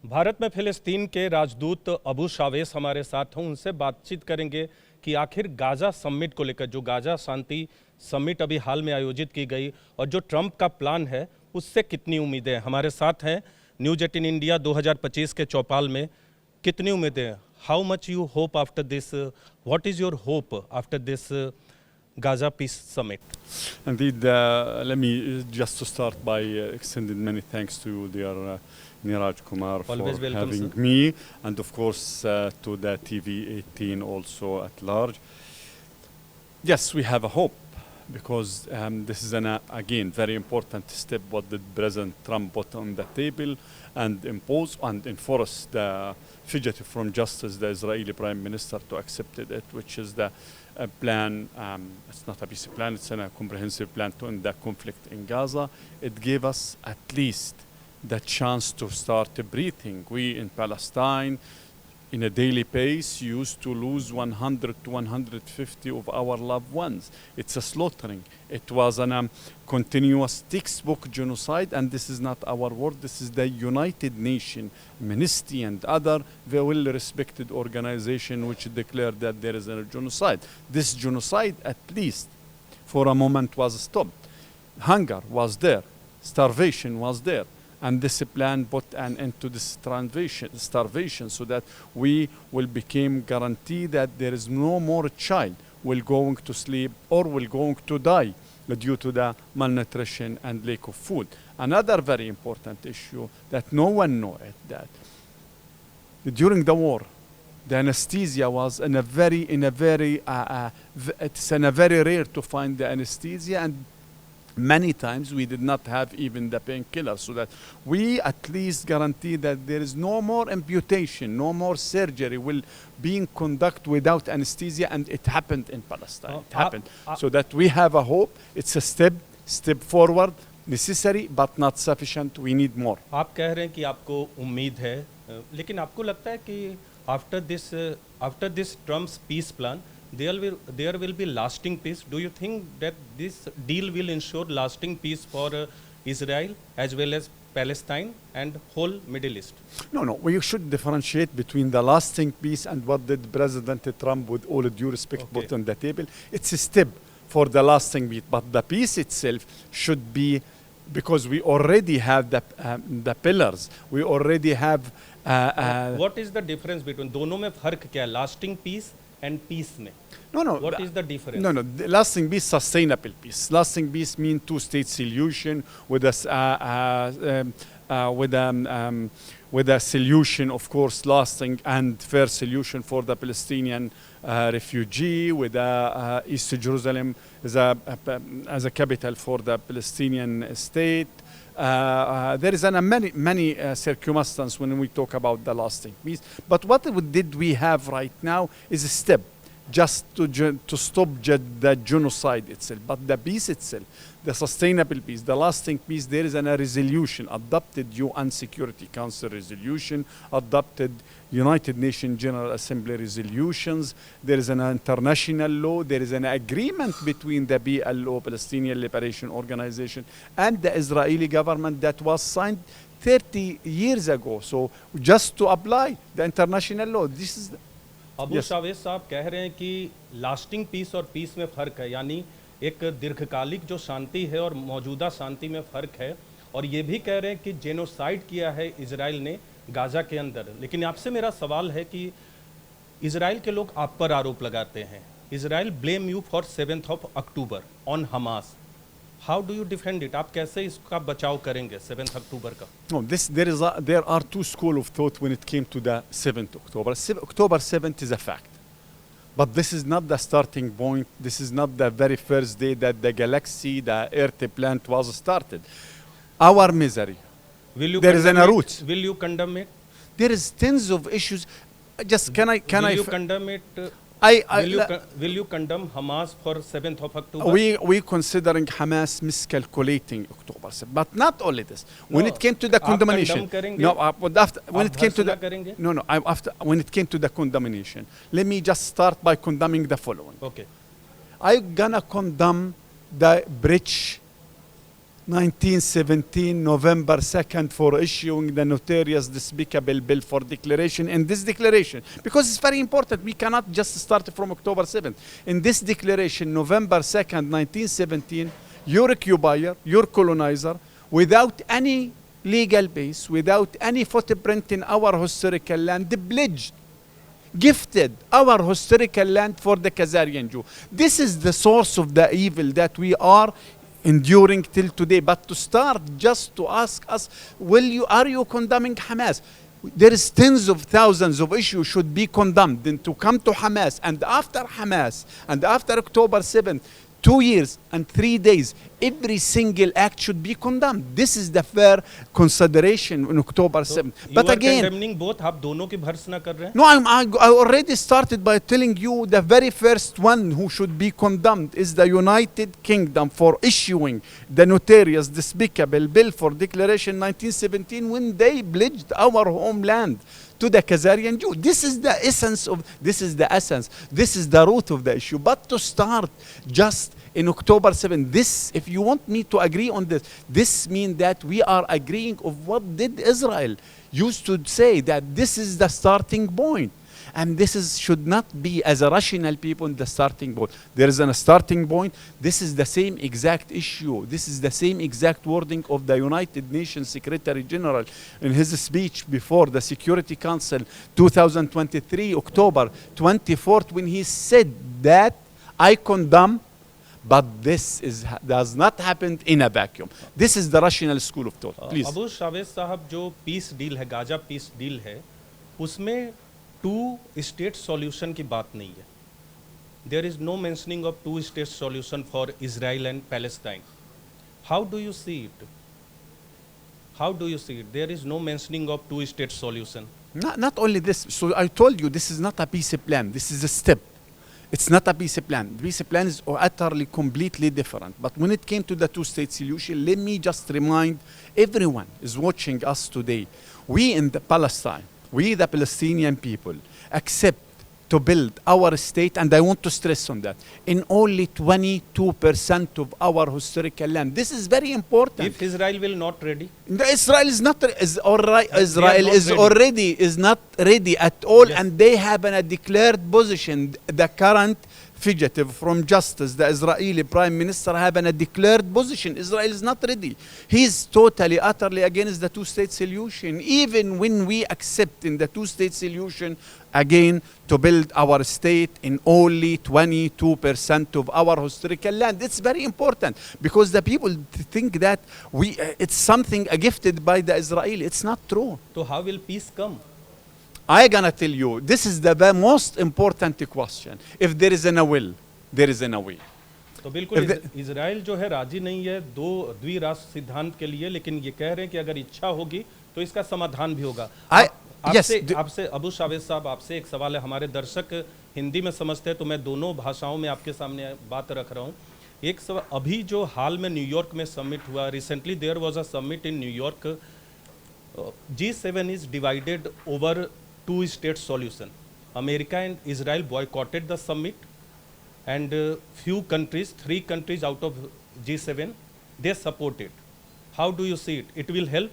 भारत में फिलिस्तीन के राजदूत अबू शावेश हमारे साथ हैं। उनसे बातचीत करेंगे कि आखिर गाजा समिट को लेकर, जो गाजा शांति समिट अभी हाल में आयोजित की गई और जो ट्रंप का प्लान है, उससे कितनी उम्मीदें हैं। हमारे साथ हैं न्यूज़ 18 इंडिया 2025 के चौपाल में। कितनी उम्मीदें हैं? How much you hope after this, what is your hope after this Gaza peace summit? Indeed, let me just to start by extending many thanks to you, dear Niraj Kumar, Always for welcome, having sir. me, and of course to the TV 18 also at large. Yes, we have a hope because this is again very important step what the President Trump put on the table and impose and enforce the fugitive from justice, the Israeli Prime Minister, to accept it, which is the plan. It's not a peace plan, it's a comprehensive plan to end the conflict in Gaza. It gave us at least the chance to start breathing. We in Palestine, in a daily pace, used to lose 100 to 150 of our loved ones. It's a slaughtering. It was a continuous textbook genocide, and this is not our word. This is the United Nations, Amnesty, and other well-respected organization which declared that there is a genocide. This genocide, at least for a moment, was stopped. Hunger was there. Starvation was there. And this plan put an end to this starvation so that we will become guaranteed that there is no more child will going to sleep or will going to die due to the malnutrition and lack of food. Another very important issue that no one knows that during the war, the anesthesia was it's very rare to find the anesthesia, and many times we did not have even the painkiller, so that we at least guarantee that there is no more amputation, no more surgery will being conducted without anesthesia, and it happened in Palestine. It happened. So that we have a hope. It's a step forward, necessary but not sufficient. We need more. आप कह रहे हैं कि आपको उम्मीद है, लेकिन आपको लगता है कि after this Trump's peace plan, there will be lasting peace? Do you think that this deal will ensure lasting peace for Israel as well as Palestine and whole Middle East? No. We should differentiate between the lasting peace and what did President Trump, with all due respect, put on the table. It's a step for the lasting peace, but the peace itself should be, because we already have the pillars. We already have. What is the difference between दोनों में फर्क क्या है? Lasting peace and peace में? No. What is the difference? No. The lasting peace, sustainable peace. Lasting peace means two-state solution with a solution, of course, lasting and fair solution for the Palestinian refugee, with East Jerusalem as a capital for the Palestinian state. There is many circumstances when we talk about the lasting peace. But what did we have right now is a step just to stop the genocide itself. But the peace itself, the sustainable peace, the lasting peace, there is a resolution, adopted UN Security Council resolution, adopted United Nations General Assembly resolutions. There is an international law. There is an agreement between the PLO, Palestinian Liberation Organization, and the Israeli government that was signed 30 years ago. So just to apply the international law, this is. Abu Shawesh साहब कह रहे हैं कि lasting piece और piece में फ़र्क है, यानी एक दीर्घकालिक जो शांति है और मौजूदा शांति में फ़र्क है, और ये भी कह रहे हैं कि जेनोसाइड किया है इजराइल ने गाज़ा के अंदर। लेकिन आपसे मेरा सवाल है कि इजराइल के लोग आप पर आरोप लगाते हैं, Israel blame you for 7th of October on Hamas. How do you defend it? आप कैसे इसका बचाव करेंगे 7th October का? No, there are two schools of thought when it came to the 7th October. October 7th is a fact. But this is not the starting point. This is not the very first day that the galaxy, the Earth plant was started. Our misery. There is a root. Will you condemn it? There is tens of issues. Just Will you condemn it? Will you condemn Hamas for 7th of October? We considering Hamas miscalculating October 7th, but not only this. When it came to the condemnation, when it came to the condemnation, let me just start by condemning the following. Okay. I'm gonna condemn the breach 1917, November 2nd, for issuing the notorious despicable bill for declaration. In this declaration, because it's very important, we cannot just start from October 7th. In this declaration, November 2nd, 1917, your occupier, your colonizer, without any legal base, without any footprint in our historical land, pledged, gifted our historical land for the Khazarian Jew. This is the source of the evil that we are enduring till today. But to start just to ask us, are you condemning Hamas? There is tens of thousands of issues should be condemned. Then to come to Hamas, and after October 7th, 2 years and 3 days, every single act should be condemned. This is the fair consideration on October 7th. But again, condemning both, आप दोनों की भर्त्सना कर रहे हैं? no, I already started by telling you the very first one who should be condemned is the United Kingdom for issuing the notorious despicable bill for declaration 1917 when they pledged our homeland to the Khazarian Jew. This is the essence, this is the root of the issue. But to start just in October 7th, this, if you want me to agree on this means that we are agreeing of what did Israel used to say, that this is the starting point. And this should not be, as a rational people, the starting point. There is a starting point. This is the same exact issue. This is the same exact wording of the United Nations Secretary General in his speech before the Security Council 2023, October 24th, when he said that I condemn, but does not happen in a vacuum. This is the rational school of thought. Please. Abu Shavez साहब, जो peace deal है, Gaza peace deal है, उसमें 2 state solution की बात नहीं है. There is no mentioning of 2 state solution for Israel and Palestine. How do you see it? How do you see it? There is no mentioning of 2 state solution. Not only this. So I told you this is not a peace plan. This is a step. It's not a peace plan. The peace plan is utterly, completely different. But when it came to the 2-state solution, let me just remind everyone is watching us today. We in the Palestine, we the Palestinian people, accept to build our state, and I want to stress on that, in only 22% of our historical land. This is very important. If Israel will not ready? Israel is not not ready at all, yes. And they have a declared position. The current fugitive from justice, the Israeli Prime Minister, have a declared position. Israel is not ready. He's totally, utterly against the 2-state solution. Even when we accept in the 2-state solution, again, to build our state in only 22% of our historical land. It's very important because the people think that it's something gifted by the Israeli. It's not true. So how will peace come? I'm gonna tell you, this is the most important question. If there is a will, there is a way. तो बिल्कुल Israel जो है राजी नहीं है द्विराष्ट्र सिद्धांत के लिए, लेकिन ये कह रहे हैं कि अगर इच्छा होगी तो इसका समाधान भी होगा. आपसे अबू शावेज साहब, आपसे एक सवाल है. हमारे दर्शक हिंदी में समझते हैं तो मैं दोनों भाषाओं में आपके सामने बात रख रहा हूँ. एक सवाल, अभी जो हाल में न्यूयॉर्क में समिट हुआ, recently there was a summit in New York. G7 is divided over 2-state solution. America and Israel boycotted the summit, and few countries, 3 countries out of G7, they support it. How do you see it? It will help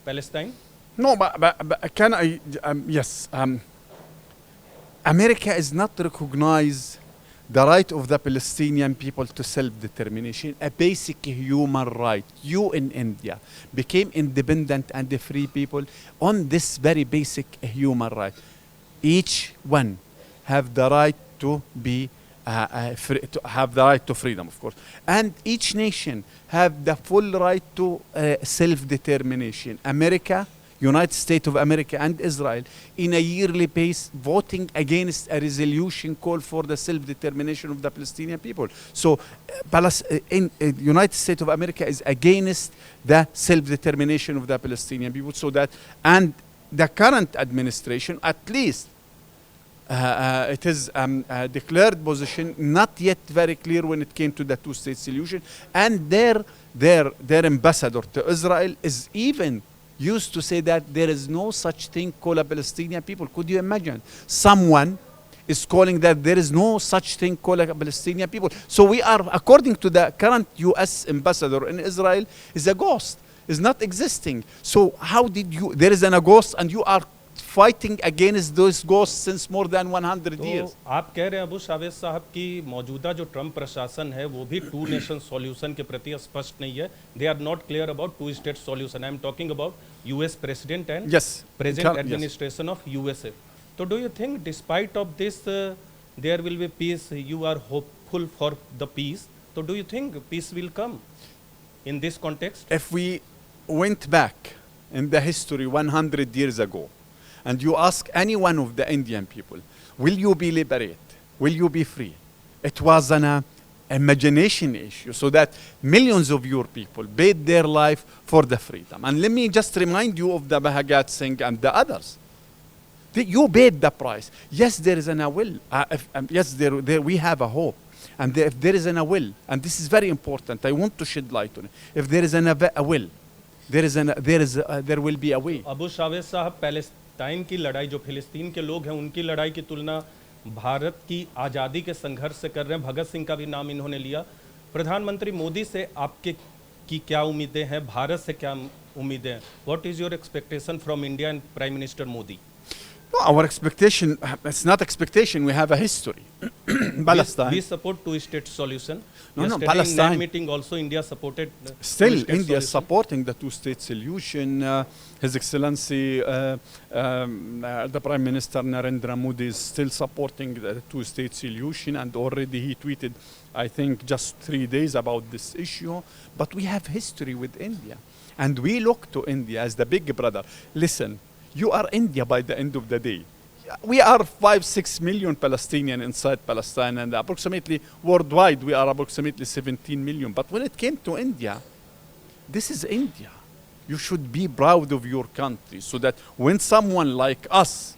Palestine? No, but can I? Yes. America is not recognize the right of the Palestinian people to self-determination, a basic human right. You in India became independent and a free people on this very basic human right. Each one have the right to be to have the right to freedom, of course, and each nation have the full right to self-determination. America, United States of America and Israel, in a yearly pace, voting against a resolution call for the self-determination of the Palestinian people. So, United States of America is against the self-determination of the Palestinian people. So that, and the current administration, at least, it is a declared position, not yet very clear when it came to the 2-state solution, and their ambassador to Israel is even used to say that there is no such thing called a Palestinian people. Could you imagine someone is calling that there is no such thing called a Palestinian people. So we are, according to the current US ambassador in Israel, is a ghost, is not existing. So how did you, there is a ghost and you are fighting against those ghosts since more than 100 years. तो आप कह रहे हैं Abu Shavez साहब की मौजूदा जो Trump प्रशासन है वो भी टू नेशन सॉल्यूशन के प्रति स्पष्ट नहीं है. They are not clear about to state solution. I am talking about US president and present administration of USA. तो do you think despite of this there will be peace, you are hopeful for the peace, तो do you think peace will come in this context? If we went back in the history 100 years ago, and you ask any one of the Indian people, will you be liberated? Will you be free? It was an imagination issue, so that millions of your people paid their life for the freedom. And let me just remind you of the Bhagat Singh and the others. You paid the price. Yes, there is a will. Yes, we have a hope. And if there is a will, and this is very important, I want to shed light on it. If there is a will, there will be a way. Abu Shavez साहब, Palestine की लड़ाई, जो फिलिस्तीन के लोग हैं उनकी लड़ाई की तुलना भारत की आज़ादी के संघर्ष से कर रहे हैं. भगत सिंह का भी नाम इन्होंने लिया. प्रधानमंत्री मोदी से आपके की क्या उम्मीदें हैं, भारत से क्या उम्मीदें हैं? What is your expectation from India and prime minister Modi? No, our expectation, it's not expectation, we have a history. Palestine. We support two-state solution. No, Yesterday Palestine. In meeting also India supported Still, two-state India is solution. supporting the two-state solution. His Excellency, the Prime Minister Narendra Modi is still supporting the two-state solution, and already he tweeted, I think, just 3 days about this issue. But we have history with India, and we look to India as the big brother. Listen, you are India by the end of the day. We are 5-6 million Palestinians inside Palestine, and approximately worldwide we are approximately 17 million. But when it came to India, this is India. You should be proud of your country, so that when someone like us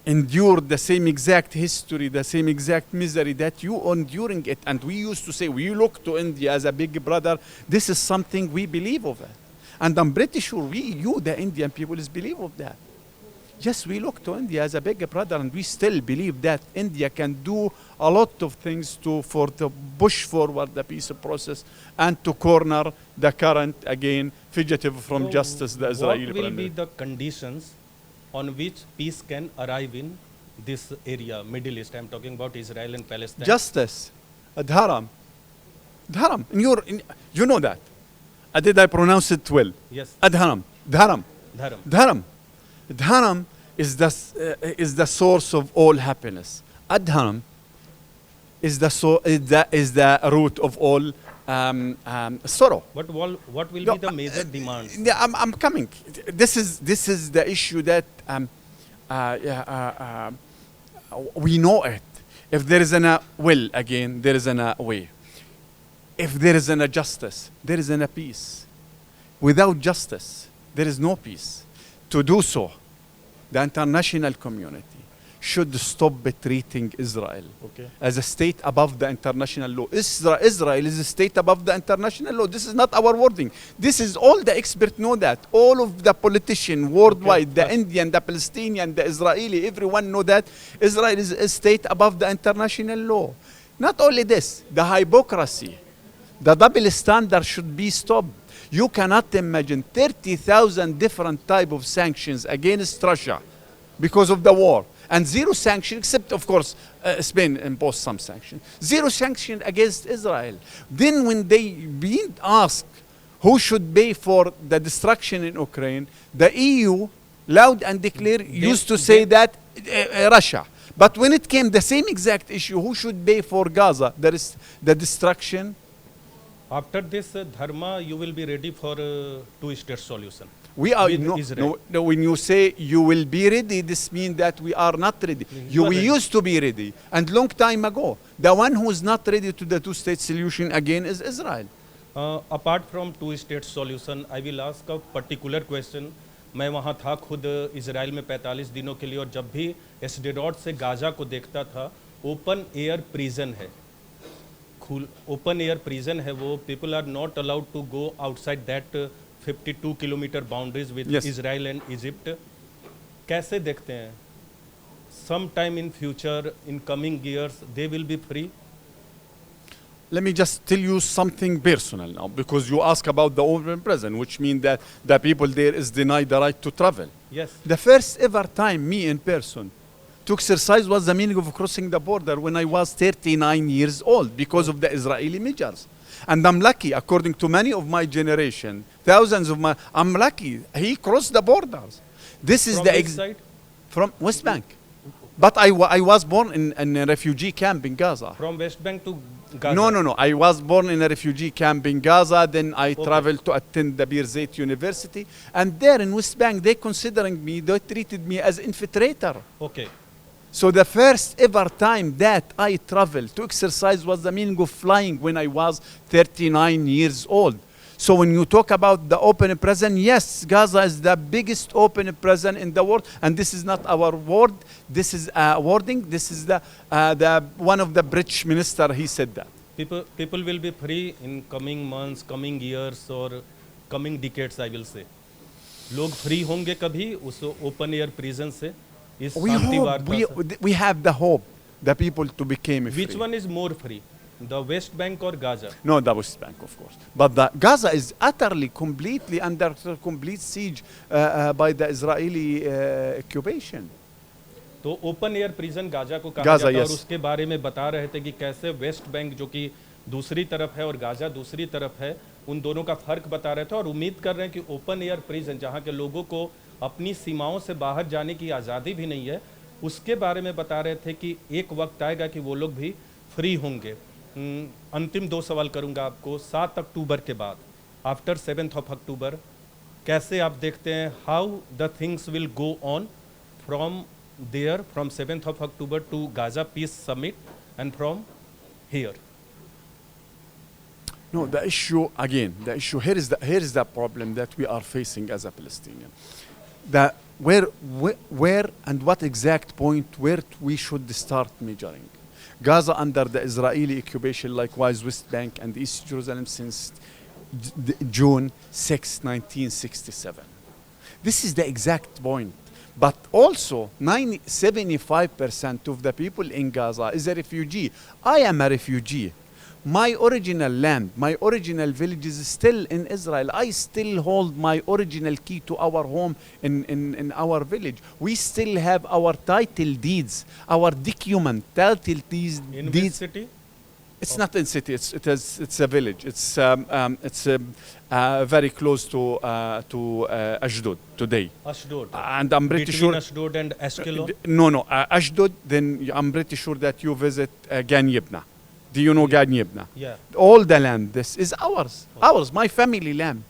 endured the same exact history, the same exact misery that you enduring it, and we used to say we look to India as a big brother, this is something we believe of it. And I'm pretty sure you, the Indian people, believe of that. Yes, we look to India as a big brother, and we still believe that India can do a lot of things to push forward the peace process and to corner the current, again, fugitive from justice, the Israeli What will Prime be Minister. the conditions on which peace can arrive in this area, Middle East? I'm talking about Israel and Palestine. Justice, Adharam. Adharam. You know that. Did I pronounce it well? Yes. Adharam. Dharam. Dharam. Dharam. Dharam is the source of all happiness. Adharam is the root of all sorrow. But what will No, be the major demands? Yeah, I'm coming. This is the issue that we know it. If there is a will, again, there is a way. If there is a justice, there is a peace. Without justice, there is no peace. To do so, the international community should stop treating Israel as a state above the international law. Israel is a state above the international law. This is not our wording. This is all the experts know that. All of the politicians worldwide, the Indian, the Palestinian, the Israeli, everyone know that Israel is a state above the international law. Not only this, the hypocrisy, the double standard should be stopped. You cannot imagine 30,000 different type of sanctions against Russia because of the war, and zero sanction, except of course Spain imposed some sanction. Zero sanction against Israel. Then when they being asked who should pay for the destruction in Ukraine, the EU loud and clear used to say that Russia. But when it came the same exact issue, who should pay for Gaza, there is the destruction? After this dharma, you will be ready for two-state solution. We are With Israel. no. When you say you will be ready, this means that we are not ready. We used to be ready, and long time ago. The one who is not ready to the two-state solution again is Israel. Apart from two-state solution, I will ask a particular question. मैं वहाँ था खुद Israel में 45 दिनों के लिए, और जब भी एस्टेरॉड से गाजा को देखता था, ओपन एयर प्रिजन है, ओपन एयर प्रिजन है वो. People are not allowed to go outside that 52 kilometre boundaries with Israel and Egypt. कैसे देखते हैं sometime in future, in coming years, they will be free? Let me just tell you something personal now, because you ask about the open prison, which means that the people there is denied the right to travel. Yes. The first ever time me in person to exercise was the meaning of crossing the border when I was 39 years old because of the Israeli measures. And I'm lucky, according to many of my generation, thousands of my, I'm lucky, he crossed the borders. This is From the which side? from West Bank. But I was born in a refugee camp in Gaza. From West Bank to Gaza? No. I was born in a refugee camp in Gaza. Then I traveled to attend the Birzeit University. And there in West Bank, they treated me as infiltrator. Okay. So the first ever time that I traveled to exercise was the meaning of flying when I was 39 years old. So when you talk about the open prison, yes, Gaza is the biggest open prison in the world, and this is not our word. This is wording. This is the one of the British minister. He said that People will be free in coming months, coming years, or coming decades. I will say, लोग free होंगे कभी उस open air prison से इस शांति वार्ता से. we have the hope, the people to become free. Which one is more free, the West Bank or Gaza? No, the West Bank, of course. But the Gaza is utterly, completely under complete siege by the Israeli occupation. तो open air prison Gaza को कहा Gaza, जाता है, और yes. उसके बारे में बता रहे थे कि कैसे वेस्ट बैंक जो कि दूसरी तरफ है और गाजा दूसरी तरफ है, उन दोनों का फर्क बता रहे थे, और उम्मीद कर रहे हैं कि ओपन एयर प्रिजन जहां के लोगों को अपनी सीमाओं से बाहर जाने की आज़ादी भी नहीं है, उसके बारे में बता रहे थे कि एक वक्त आएगा कि वो लोग भी फ्री होंगे. अंतिम 2 सवाल करूंगा आपको. 7 अक्टूबर के बाद, आफ्टर 7th of October, कैसे आप देखते हैं how the things will go on from there, from 7th of October to Gaza peace summit and from here? No, the issue again. The issue here is the problem that we are facing as a Palestinian. That where and what exact point where we should start measuring. Gaza under the Israeli occupation, likewise West Bank and East Jerusalem since June 6, 1967. This is the exact point. But also, 75% of the people in Gaza is a refugee. I am a refugee. My original land, my original village is still in Israel. I still hold my original key to our home in our village. We still have our title deeds, our document, title deeds. In which city? It's not in city. It's a village. It's very close to Ashdod today. Ashdod. And I'm pretty Between sure. Ashdod and Ashkelon? No. Ashdod. Then I'm pretty sure that you visit Gan Yibna. Do you know Gan Yibna? Yeah. All the land. This is ours. Ours. My family land.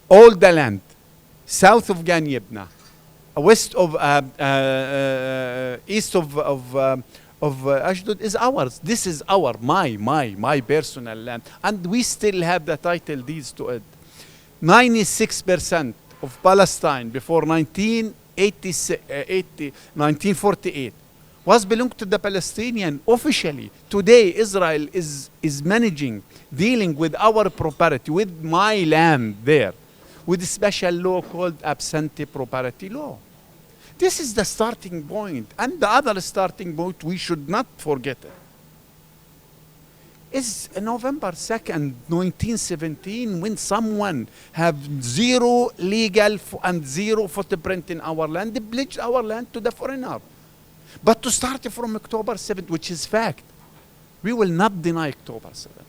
All the land, south of Gan Yibna, west of east of Ashdod is ours. This is my personal land, and we still have the title deeds to it. 96% of Palestine before 1948 was belonged to the Palestinian officially. Today, Israel is managing, dealing with our property, with my land there, with a special law called absentee property law. This is the starting point. And the other starting point, we should not forget it, is November 2nd, 1917, when someone have zero legal and zero footprint in our land, they pledged our land to the foreigner. But to start from October 7th, which is fact, we will not deny October 7th.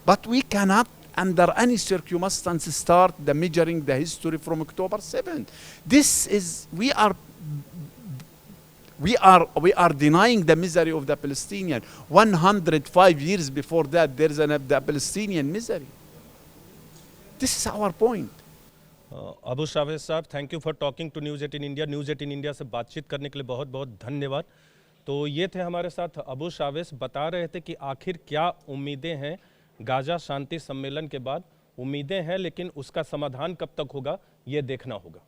But we cannot, under any circumstance, start the measuring the history from October 7th. This is, we are denying the misery of the Palestinian. 105 years before that, there is the Palestinian misery. This is our point. Abu Shawesh साहब, thank you for talking to news 18 India. News 18 India से बातचीत करने के लिए बहुत बहुत धन्यवाद. तो ये थे हमारे साथ अबू शावेश, बता रहे थे कि आखिर क्या उम्मीदें हैं गाजा शांति सम्मेलन के बाद. उम्मीदें हैं, लेकिन उसका समाधान कब तक होगा ये देखना होगा.